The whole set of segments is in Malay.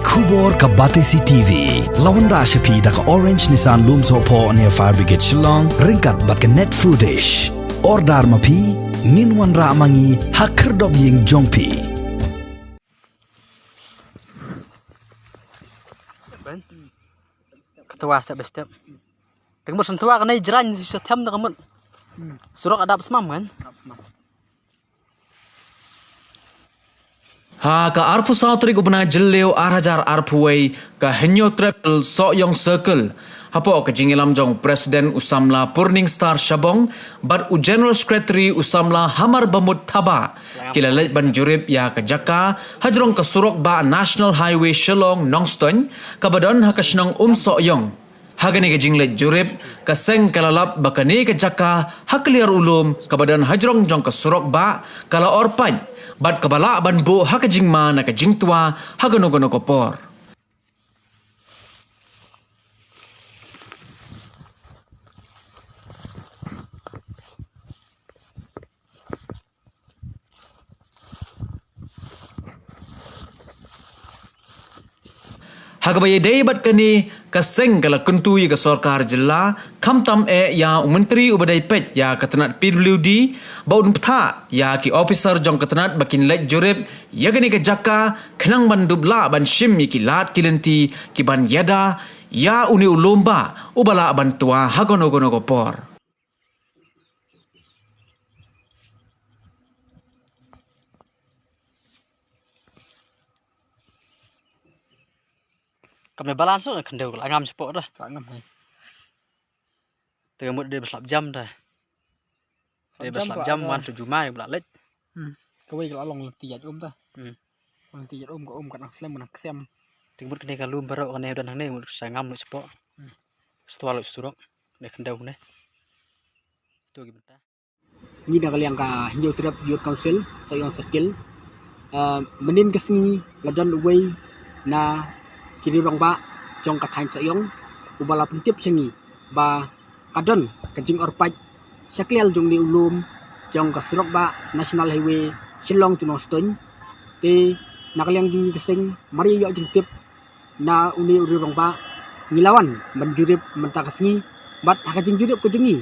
Kubor ka Batesi TV. Lawan Rashapi da ka Orange Nissan Lumso po near Fire Brigade Shillong. Ringkat bat ka net foodish. Ordar mapi. Minwan ra mangi hakerdog ying jongpi. Ketua step by step. Tengmur sentua kana jran si setem da kamut. Surok adap semam kan? Ha ka arpu sautri ko bana jelleu arajar arpuway ka henyo travel so yong circle. Hapo ka jingilam jong Presiden Usamla Purning Star Shabong bat u General Secretary Usamla Hamar Bamut Thaba kilalet ban jurip ya ka jaka hajrong ka surok ba National Highway Shillong Nongston kabadon ha ka snong so yong. Hagani ka jinglet jurip ka seng kalalap bakani ka jaka hakliar ulum kabadan hajrong jong ka surok ba kala orpan bat kabala ban bu ha ka jingma na ka jingtua hagano-gano kopor. Hagabaye day bat kani kaseng kala kuntui ka sarkar jilla kamtam ya menteri ubadai pet ya katanat PWD baun ptha ya ki officer jong katanat bakin lek jurip ya gani ka jaka khnang ban dubla ban shim ki lat kilenti ki ban yada ya uni ulomba ubala ban tua hagono-gono kopor. Kami balance kan kendau kalau ngam sport dah. Ngam ni. Tengah mud dia berselap jam dah. Dia berselap jam 1 Jumaat pula lek. Kau kalau long tiap dah. Long tiap kau kan aslam nak siam. Tengah mud kena kalau baru kena dan hang ni mud ngam sport. Setelah lu surok ni kendau ni. Tu gimana? Ni dah kali yang ka Hindu Trap Youth Council sayang skill. Menin kesni ladan away na kiri rong ba jong katain sayong ubala pentip sengi ba kadon kajing orpaj saklel jong ni ulum jong kasrok ba National Highway Shillong to Nongston te nakaliang jing keseng mari yo jing tip na uni uri rong ba ngilawan menjurip mentakasngi bat hakajing jurip ko jungi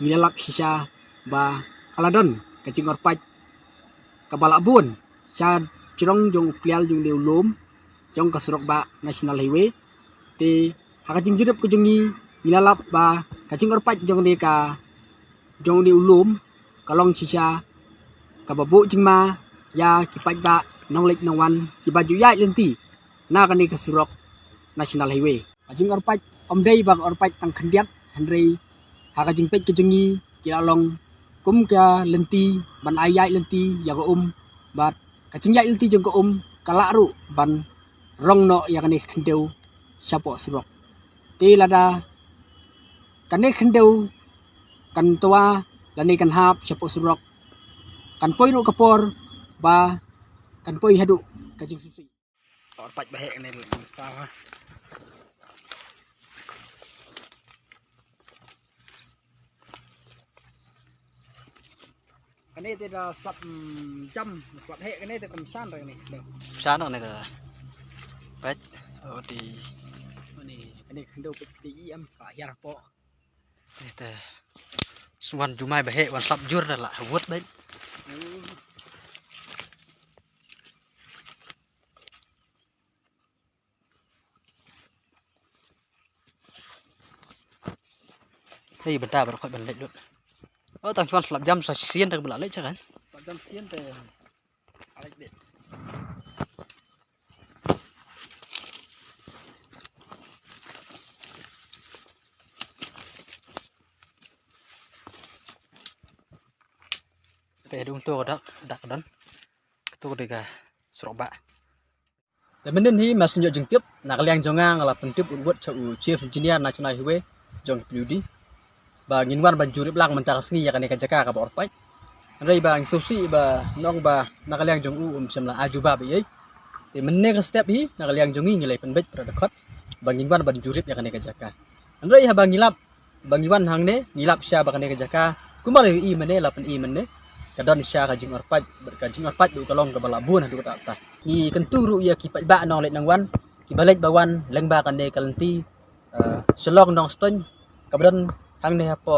ngilalak sisa ba kaladon kajing orpaj kabalabun sa cirong jong klial jong ni ulum jong kasrok ba National Highway te hakajing jurip ko jungi nilalap ba kajing orpat jong ni ka jong ni ulum kalong sisa kababu jingma ya kipat ba nonglek nongwan kibaju ya lenti na kani kasrok National Highway kajing orpat omdei bang orpat tang khandiat handrei hakajing pet ko jungi kilalong kum ka lenti ban ayai lenti ya ko bat kajing ya lenti jong ko kalaru ban rong no yang ni kendeu siapa surok ti lada kane kendeu kan tua lani kan hap siapa surok kan poi ru kapor ba kan poi hadu kajing susi Orpat bahek ni salah. kane ti da slap jam slap hek kane ti kamsan ra ni Sana ni dah. Baik. Oh di ni kane kendeu PDI am ka hiar po ni teh. Suan Jumaat bahek wan slap jur dah lah. Wot baik. Hei bentar baru kau balik dulu. Oh tang cuan selap jam sasian dah balik kan? jam sian te alek bet Teh dung tu dak don. Tu dega Surabaya. dan menen hi mas nyo jeng tip nak liang jongang ala pentip buat chau chief engineer National Highway jong PWD ba nginwan ban jurip lang mentakasngi ya kan ka jaka ka orpai rei bang susi ba nong ba nakaliang jong semla ajuba bi ei te menne ka step hi nakaliang jongi ngilai penbet pradakot bang nginwan ban jurip ya kan ka jaka rei ha bang ngilap bang nginwan hang ne ngilap sia ba kan ka jaka kumal i mene lapen i mene kadon sia ka jing orpat berkajing orpat du kalong ka balabun du ta ni kenturu ya kipat ba nong let nangwan balik bawan lengba kan de kalenti selong nong ston kemudian hang ne hapo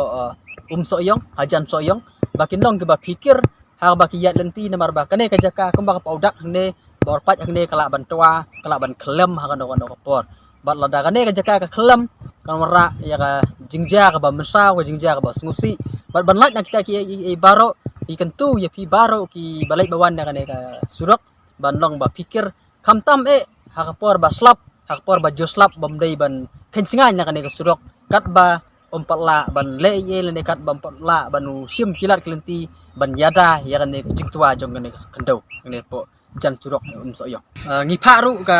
soyong hajan soyong bakin nong ke ba pikir ha ba kiyat lenti na marba kane ka jaka kumba ka paudak hang ne bor pat hang ne kala ban tua kala ban klem ha kan no por bat lada kane ka jaka ka klem kan mara ya ka jingja ka ba mesa ka jingja ka ba sengusi bat ban lat nak kita ki baro ikan tu ya pi baro ki balik bawan na kane ka surok ban long ba pikir kamtam hakapor ba slap hakapor ba joslap bamdai ban kensingan na kane ka surok kat ba ompatla ban le le kat ba ompatla banu sim kilat kelenti ban yada ya kane jing tua jong kane kendau kane po jan surok soyong ngi paru ka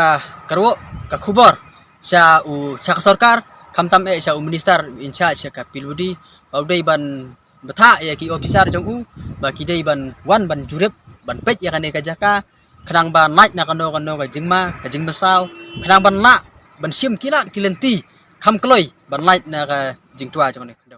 karwo ka khubor sa u chak sarkar kamtam sa u minister in charge ka piludi baudai ban betha ya ki officer jong u ba ki dai ban wan ban jurep ban pet ya kane ka jaka kadang ban naik na kano ka jing masau kadang ban la ban sim kilat kilenti kam kloi ban naik na ka jing tua jong ne kendo